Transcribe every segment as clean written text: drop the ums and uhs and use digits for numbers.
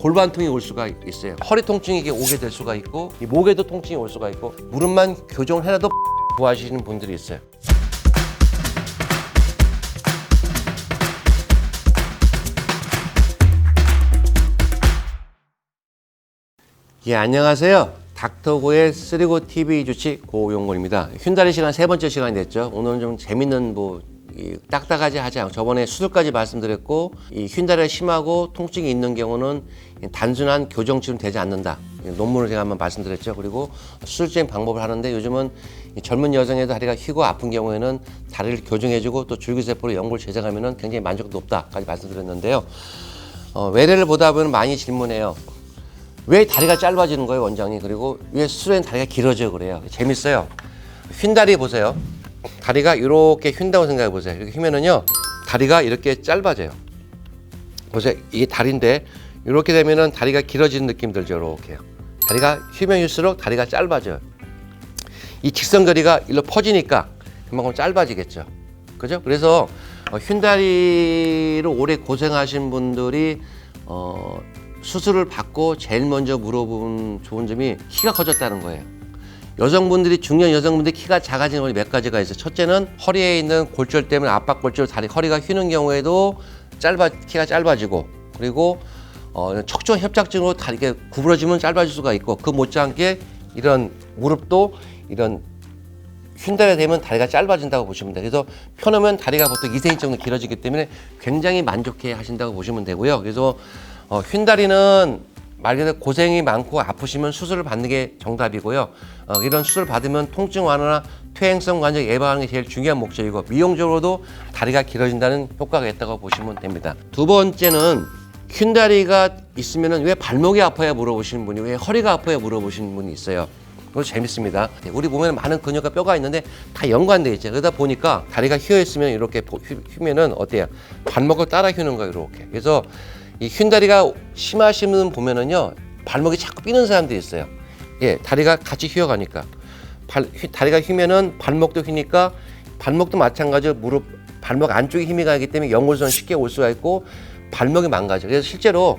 골반통이 올 수가 있어요. 허리 통증이 이게 오게 될 수가 있고, 이 목에도 통증이 올 수가 있고, 무릎만 교정을 해놔도 좋아하시는 분들이 있어요. 예, 안녕하세요. 닥터고의 쓰리고 TV 주치 고용곤입니다. 휜다리 시간 세 번째 시간이 됐죠. 오늘은 좀 재밌는 딱딱하지 하지 않고, 저번에 수술까지 말씀드렸고, 이 휜다리가 심하고 통증이 있는 경우는 단순한 교정 치료는 되지 않는다. 논문을 제가 한번 말씀드렸죠. 그리고 수술적인 방법을 하는데, 요즘은 젊은 여성에도 다리가 휘고 아픈 경우에는 다리를 교정해주고 또 줄기세포로 연골 재생하면 굉장히 만족도 높다까지 말씀드렸는데요. 외래를 보다 보면 많이 질문해요. 왜 다리가 짧아지는 거예요, 원장님? 그리고 왜 수술엔 다리가 길어져요? 그래요. 재밌어요. 휜다리 보세요. 다리가 이렇게 휜다고 생각해 보세요. 이렇게 휘면은요, 다리가 이렇게 짧아져요. 보세요. 이게 다리인데, 이렇게 되면은 다리가 길어지는 느낌 들죠, 이렇게요. 다리가 휘면 휘수록 다리가 짧아져요. 이 직선거리가 일로 퍼지니까 그만큼 짧아지겠죠. 그죠? 그래서 휜다리로 오래 고생하신 분들이 수술을 받고 제일 먼저 물어본 좋은 점이 키가 커졌다는 거예요. 여성분들이, 중년 여성분들이 키가 작아지는 원리 몇 가지가 있어요. 첫째는 허리에 있는 골절 때문에 압박골절, 허리가 휘는 경우에도 키가 짧아지고, 그리고 척추 협착증으로 다리가 구부러지면 짧아질 수가 있고, 그 못지않게 이런 무릎도 이런 휜다리가 되면 다리가 짧아진다고 보시면 돼요. 그래서 펴놓으면 다리가 보통 2cm 정도 길어지기 때문에 굉장히 만족해 하신다고 보시면 되고요. 그래서 휜다리는 말 그대로 고생이 많고 아프시면 수술을 받는 게 정답이고요. 이런 수술을 받으면 통증 완화나 퇴행성 관절 예방하는 게 제일 중요한 목적이고, 미용적으로도 다리가 길어진다는 효과가 있다고 보시면 됩니다. 두 번째는 휜다리가 있으면 왜 발목이 아파야 물어보시는 분이, 왜 허리가 아파야 물어보시는 분이 있어요. 그거 재밌습니다. 우리 몸에는 많은 근육과 뼈가 있는데 다 연관되어 있죠. 그러다 보니까 다리가 휘어 있으면 이렇게 휘면은 어때요? 발목을 따라 휘는 거예요, 이렇게. 그래서 이 휜다리가 심하신 분 보면은요, 발목이 자꾸 삐는 사람들이 있어요. 예, 다리가 같이 휘어가니까. 다리가 휘면은 발목도 휘니까, 발목도 마찬가지로 발목 안쪽에 힘이 가기 때문에 연골선 쉽게 올 수가 있고, 발목이 망가져. 그래서 실제로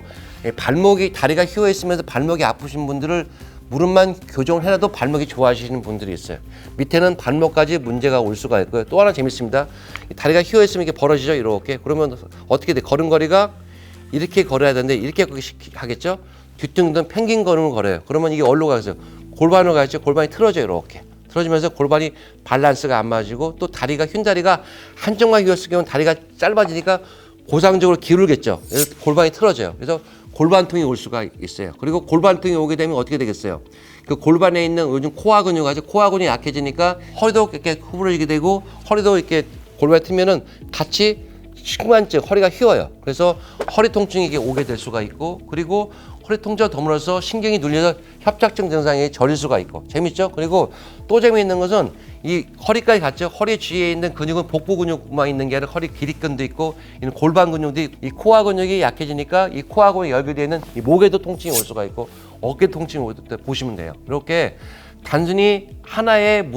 다리가 휘어 있으면서 발목이 아프신 분들을 무릎만 교정을 해놔도 발목이 좋아지시는 분들이 있어요. 밑에는 발목까지 문제가 올 수가 있고요. 또 하나 재밌습니다. 다리가 휘어 있으면 이게 벌어지죠, 이렇게. 그러면 어떻게 돼? 걸음걸이가 이렇게 걸어야 되는데 이렇게 하겠죠? 뒤뚱뚱 펭귄 걸음을 걸어요. 그러면 이게 어디로 가겠어요? 골반으로 가겠죠? 골반이 틀어져요, 이렇게. 틀어지면서 골반이 밸런스가 안 맞고, 또 다리가, 휜다리가 한쪽만 휘었을 경우는 다리가 짧아지니까 고상적으로 기울겠죠. 그래서 골반이 틀어져요. 그래서 골반통이 올 수가 있어요. 그리고 골반통이 오게 되면 어떻게 되겠어요? 그 골반에 있는 요즘 코어 근육 아주 코어 근육이 약해지니까 허리도 이렇게 구부러지게 되고, 허리도 이렇게 골반에 틀면은 같이 측만증, 허리가 휘어요. 그래서 허리 통증이 이게 오게 될 수가 있고, 그리고 허리 통증과 더불어서 신경이 눌려서 협착증 증상이 저릴 수가 있고. 재밌죠? 그리고 또 재미있는 것은 이 허리까지 갔죠. 허리 뒤에 있는 근육은 복부 근육만 있는 게 아니라 허리 기립근도 있고, 이런 골반 근육도 있고, 이 코어 근육이 약해지니까 이 코어 근육이 연결되어 있는 이 목에도 통증이 올 수가 있고, 어깨 통증이 올 때 보시면 돼요. 이렇게 단순히 하나의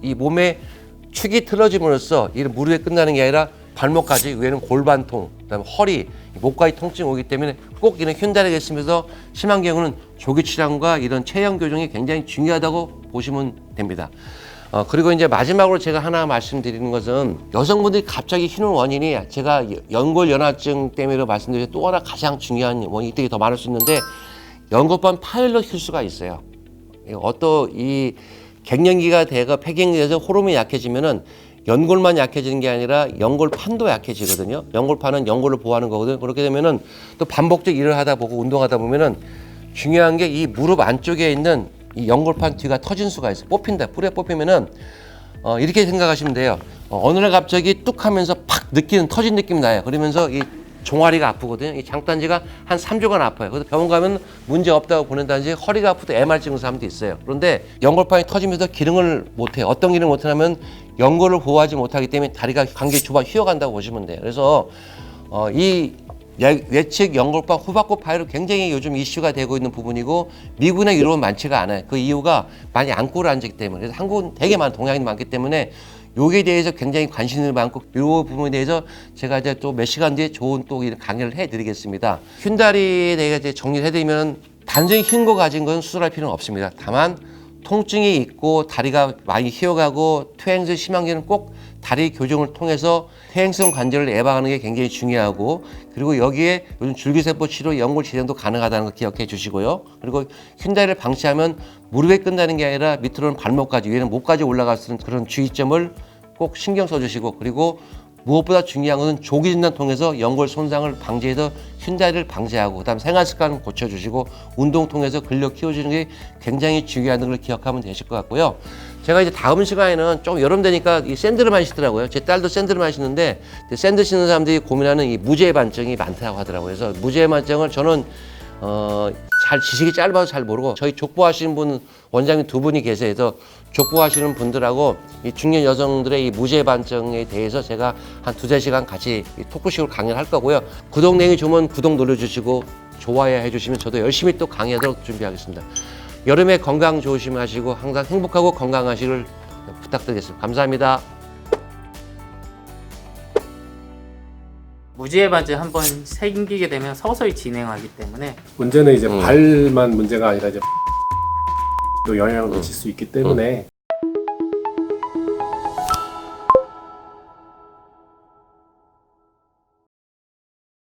이 몸의 축이 틀어짐으로써 이 무릎에 끝나는 게 아니라 발목까지, 위에는 골반통, 그다음에 허리, 목까지 통증이 오기 때문에 꼭 이런 휜다리가 있으면서 심한 경우는 조기치료과 이런 체형 교정이 굉장히 중요하다고 보시면 됩니다. 그리고 이제 마지막으로 제가 하나 말씀드리는 것은, 여성분들이 갑자기 휘는 원인이, 제가 연골 연화증 때문에 말씀드린 또 하나 가장 중요한 원인이 되게 더 많을 수 있는데, 연골판 파열로 휠 수가 있어요. 이 갱년기가 돼가 폐경기가 돼서 호르몬이 약해지면은 연골만 약해지는 게 아니라 연골판도 약해지거든요. 연골판은 연골을 보호하는 거거든요. 그렇게 되면은 또 반복적 일을 하다 보고 운동하다 보면은 중요한 게 이 무릎 안쪽에 있는 이 연골판 뒤가 터진 수가 있어요. 뽑힌다. 뿌려 뽑히면은 이렇게 생각하시면 돼요. 어느 날 갑자기 뚝 하면서 팍 터진 느낌이 나요. 그러면서 이 종아리가 아프거든요. 이 장단지가 한 3주간 아파요. 그래서 병원 가면 문제 없다고 보낸다든지, 허리가 아프도 MR증 사람도 있어요. 그런데 연골판이 터지면서 기능을 못해요. 어떤 기능을 못하냐면 연골을 보호하지 못하기 때문에 다리가 관계 주반 휘어간다고 보시면 돼요. 그래서 이 외측 연골판 후박골 파열은 굉장히 요즘 이슈가 되고 있는 부분이고, 미국이나 유럽은 많지가 않아요. 그 이유가 많이 안고를 앉기 때문에. 그래서 한국은 되게 많은 동양인이 많기 때문에 여기에 대해서 굉장히 관심이 많고 이 부분에 대해서 제가 이제 또 몇 시간 뒤에 좋은 또 강의를 해드리겠습니다. 휜다리에 대해 이제 정리를 해드리면 단순히 휜 거 가진 건 수술할 필요는 없습니다. 다만 통증이 있고 다리가 많이 휘어가고 퇴행성 심한 경우는 꼭 다리 교정을 통해서 퇴행성 관절을 예방하는 게 굉장히 중요하고 그리고 여기에 요즘 줄기세포 치료 연골 재생도 가능하다는 거 기억해 주시고요. 그리고 휜다리를 방치하면 무릎에 끝나는 게 아니라 밑으로는 발목까지 위에는 목까지 올라갈 수 있는 그런 주의점을 꼭 신경 써 주시고 그리고 무엇보다 중요한 것은 조기 진단 통해서 연골 손상을 방지해서 휜다리를 방지하고 그다음 생활 습관을 고쳐주시고 운동 통해서 근력 키워주는 게 굉장히 중요하다는 걸 기억하면 되실 것 같고요. 제가 이제 다음 시간에는 좀 여름 되니까 이 샌드를 많이 신더라고요. 제 딸도 샌드를 많이 신는데 샌드 신는 사람들이 고민하는 이 무죄의 반증이 많다고 하더라고요. 그래서 무죄의 반증을 저는 잘 지식이 짧아서 잘 모르고 저희 족보 하시는 분 원장님 두 분이 계세요. 족보 하시는 분들하고 이 중년 여성들의 이 무죄 반증에 대해서 제가 한 두세 시간 같이 토크식으로 강의를 할 거고요. 구독 내용이 좋으면 구독 눌러주시고 좋아요 해주시면 저도 열심히 또 강의하도록 준비하겠습니다. 여름에 건강 조심하시고 항상 행복하고 건강하시길 부탁드리겠습니다. 감사합니다. 무지의 반증 한번 생기게 되면 서서히 진행하기 때문에 문제는 이제 발만 문제가 아니라 이제 또 영향을 미칠 수 있기 때문에